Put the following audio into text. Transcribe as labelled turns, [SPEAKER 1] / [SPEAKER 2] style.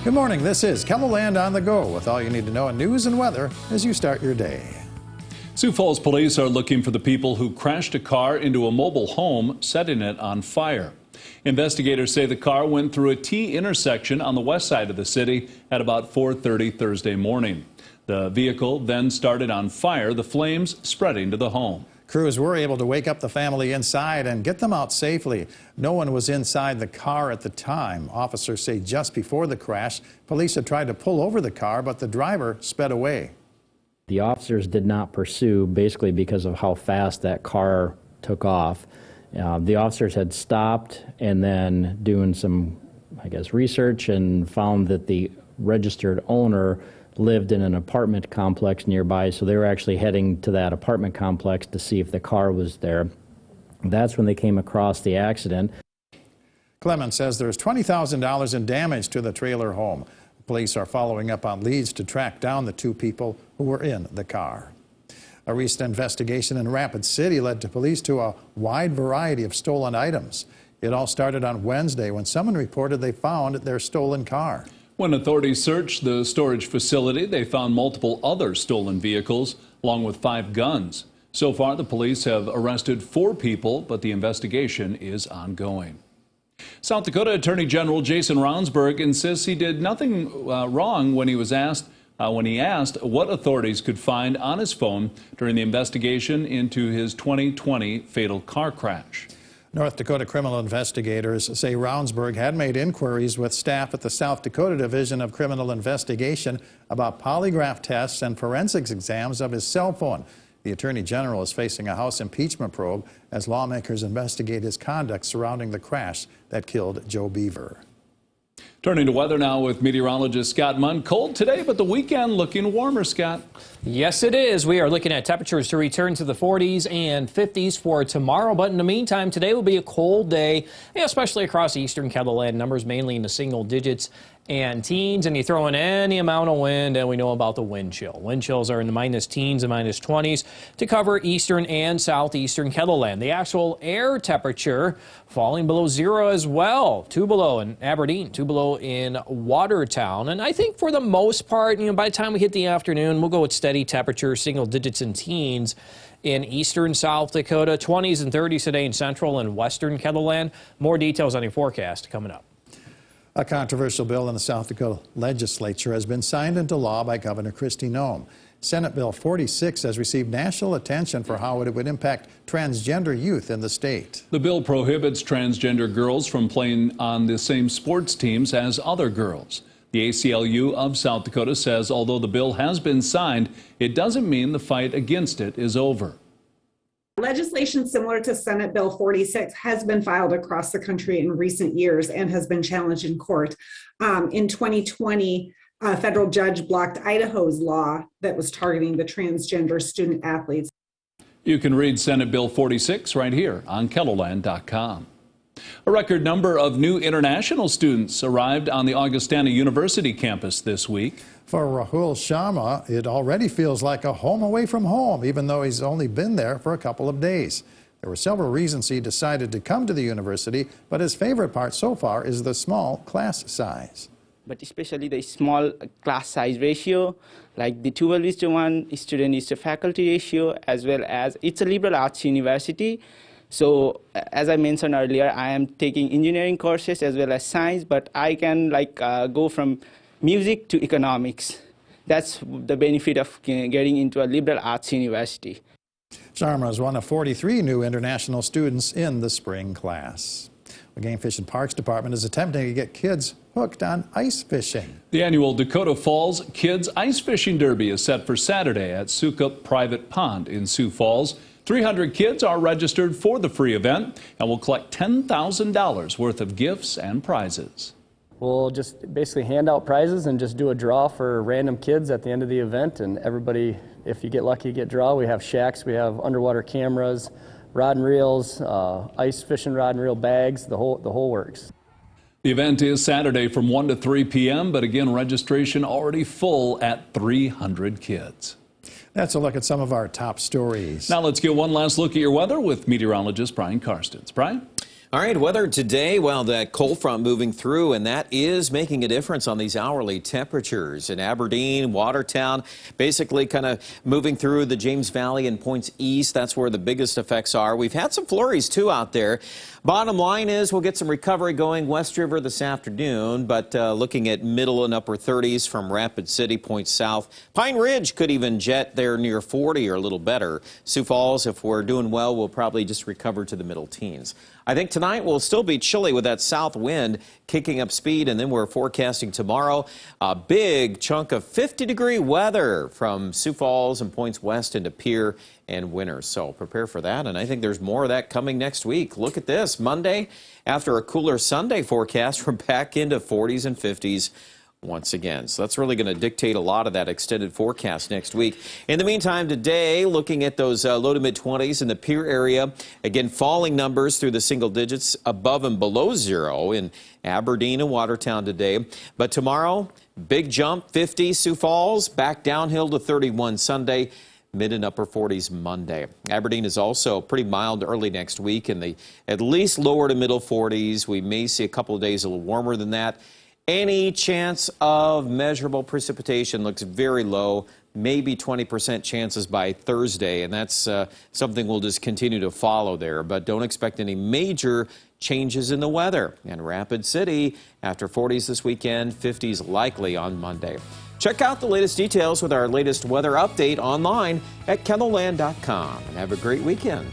[SPEAKER 1] Good morning. This is KELOLAND on the go with all you need to know in news and weather as you start your day.
[SPEAKER 2] Sioux Falls police are looking for the people who crashed a car into a mobile home, setting it on fire. Investigators say the car went through a T intersection on the west side of the city at about 4:30 Thursday morning. The vehicle then started on fire, the flames spreading to the home.
[SPEAKER 1] Crews were able to wake up the family inside and get them out safely. No one was inside the car at the time. Officers say just before the crash, police had tried to pull over the car, but the driver sped away.
[SPEAKER 3] The officers did not pursue, basically because of how fast that car took off. The officers had stopped and then doing some, research and found that the registered owner lived in an apartment complex nearby, so they were actually heading to that apartment complex to see if the car was there. That's when they came across the accident.
[SPEAKER 1] Clemens says there's $20,000 in damage to the trailer home. Police are following up on leads to track down the two people who were in the car. A recent investigation in Rapid City led to police to a wide variety of stolen items. It all started on Wednesday when someone reported they found their stolen car.
[SPEAKER 2] When authorities searched the storage facility, they found multiple other stolen vehicles, along with 5 guns. So far, the police have arrested 4 people, but the investigation is ongoing. South Dakota Attorney General Jason Ravnsborg insists he did nothing wrong when he asked what authorities could find on his phone during the investigation into his 2020 fatal car crash.
[SPEAKER 1] North Dakota criminal investigators say Ravnsborg had made inquiries with staff at the South Dakota Division of Criminal Investigation about polygraph tests and forensics exams of his cell phone. The Attorney General is facing a House impeachment probe as lawmakers investigate his conduct surrounding the crash that killed Joe Beaver.
[SPEAKER 2] Turning to weather now with meteorologist Scott Munn. Cold today, but the weekend looking warmer, Scott.
[SPEAKER 4] Yes, it is. We are looking at temperatures to return to the 40s and 50s for tomorrow. But in the meantime, today will be a cold day, especially across eastern KELOLAND. Numbers mainly in the single digits and teens. And you throw in any amount of wind, and we know about the wind chill. Wind chills are in the minus teens and minus 20s to cover eastern and southeastern KELOLAND. The actual air temperature falling below 0 as well. 2 below in Aberdeen, 2 below in Watertown. And I think for the most part, by the time we hit the afternoon, we'll go with steady temperature, single digits and teens in eastern South Dakota, 20s and 30s today in central and western KELOLAND. More details on your forecast coming up.
[SPEAKER 1] A controversial bill in the South Dakota legislature has been signed into law by Governor Kristi Noem. Senate Bill 46 has received national attention for how it would impact transgender youth in the state.
[SPEAKER 2] The bill prohibits transgender girls from playing on the same sports teams as other girls. The ACLU of South Dakota says although the bill has been signed, it doesn't mean the fight against it is over.
[SPEAKER 5] Legislation similar to Senate Bill 46 has been filed across the country in recent years and has been challenged in court. In 2020, a federal judge blocked Idaho's law that was targeting the transgender student athletes.
[SPEAKER 2] You can read Senate Bill 46 right here on KELOLAND.com. A record number of new international students arrived on the Augustana University campus this week.
[SPEAKER 1] For Rahul Sharma, it already feels like a home away from home, even though he's only been there for a couple of days. There were several reasons he decided to come to the university, but his favorite part so far is the small class size.
[SPEAKER 6] But especially the small class size ratio, like the 12:1 student is to faculty ratio, as well as it's a liberal arts university. So as I mentioned earlier, I am taking engineering courses as well as science, but I can go from music to economics. That's the benefit of getting into a liberal arts university.
[SPEAKER 1] Sharma is one of 43 new international students in the spring class. The Game Fish and Parks Department is attempting to get kids hooked on ice fishing.
[SPEAKER 2] The annual Dakota Falls Kids Ice Fishing Derby is set for Saturday at Sukup Private Pond in Sioux Falls. 300 kids are registered for the free event and will collect $10,000 worth of gifts and prizes.
[SPEAKER 7] We'll just basically hand out prizes and just do a draw for random kids at the end of the event, and everybody, if you get lucky, get draw. We have shacks, we have underwater cameras, rod and reels, ice fishing rod and reel bags, the whole works.
[SPEAKER 2] The event is Saturday from 1 to 3 p.m., but again, registration already full at 300 kids.
[SPEAKER 1] That's a look at some of our top stories.
[SPEAKER 2] Now let's get one last look at your weather with meteorologist Brian Karstens. Brian?
[SPEAKER 8] All right, weather today, well, that cold front moving through, and that is making a difference on these hourly temperatures. In Aberdeen, Watertown, basically kind of moving through the James Valley and points east. That's where the biggest effects are. We've had some flurries, too, out there. Bottom line is we'll get some recovery going West River this afternoon, but looking at middle and upper 30s from Rapid City, points south. Pine Ridge could even jet there near 40 or a little better. Sioux Falls, if we're doing well, we'll probably just recover to the middle teens. I think tonight will still be chilly with that south wind kicking up speed, and then we're forecasting tomorrow a big chunk of 50-degree weather from Sioux Falls and points west into Pierre and Winters. So prepare for that, and I think there's more of that coming next week. Look at this. Monday, after a cooler Sunday forecast, we're back into 40s and 50s once again. So that's really going to dictate a lot of that extended forecast next week. In the meantime, today, looking at those low to mid-20s in the Pierre area, again, falling numbers through the single digits above and below zero in Aberdeen and Watertown today. But tomorrow, big jump, 50 Sioux Falls, back downhill to 31 Sunday. Mid and upper 40s Monday. Aberdeen is also pretty mild early next week in the at least lower to middle 40s. We may see a couple of days a little warmer than that. Any chance of measurable precipitation looks very low, maybe 20% chances by Thursday, and that's something we'll just continue to follow there. But don't expect any major changes in the weather. And Rapid City, after 40s this weekend, 50s likely on Monday. Check out the latest details with our latest weather update online at KELOLAND.com. And have a great weekend.